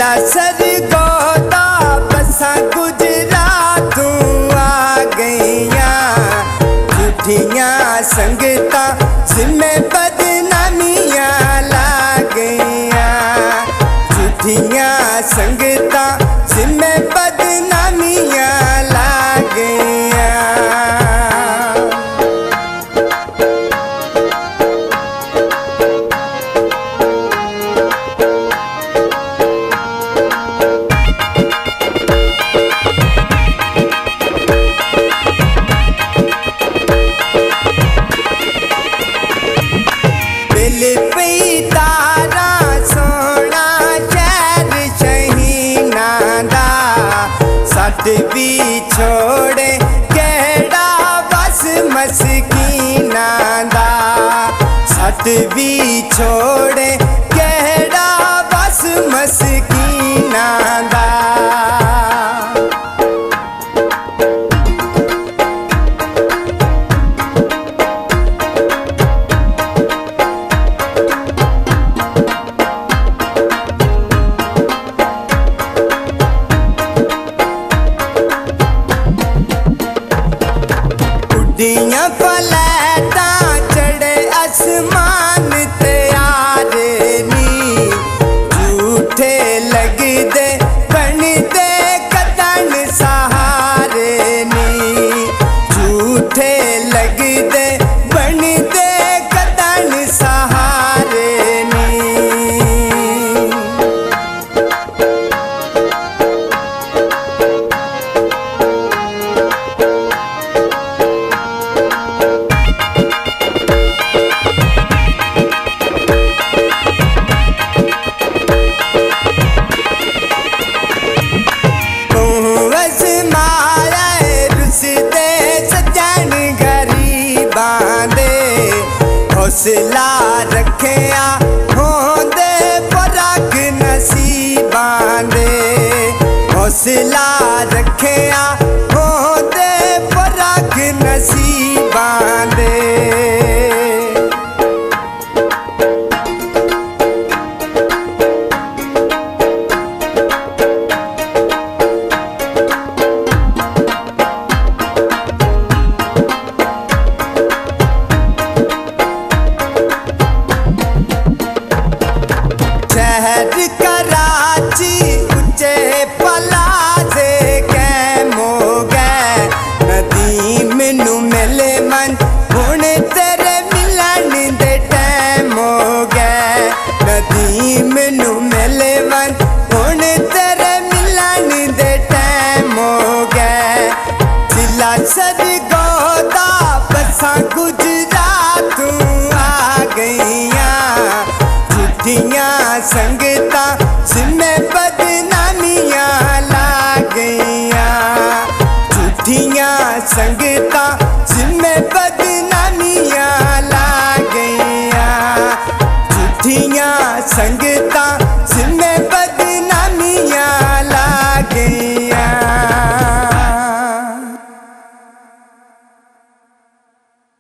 जिला सरगोदा बसा गुजरात आ गईया, झूठियां संगता जिम्मे बदनामियां ला गईया, झूठियां संगता जिम्मे बदनामियां ला गईया। तारा सोना शहर शहीना दा, सट भी छोड़े केड़ा बस मस्कीना दा, सट भी छोड़े केड़ा बस मस्कीना दा। उड्डियां फ्लैटा चढ़े आसमान ते यारे नी, झूठे लगदे बनदे कदन सहारे नी, झूठे लगदे बनदे कदन सहारे नी। हौसला रखिया होंदे फरक नसीबां दे, हौसला रखिया होंदे फरक नसीबां दे। शहर कराची उच्चे पलाजे कैम हो गए, नदीम नू मिले मन हुण तेरे मिलन दे टैम हो गए, नदीम नू मिले मन हुण तेरे मिलन दे टैम हो गए। जिला सरगोदा बसा गुजरात आ गईया, झूठियां संगता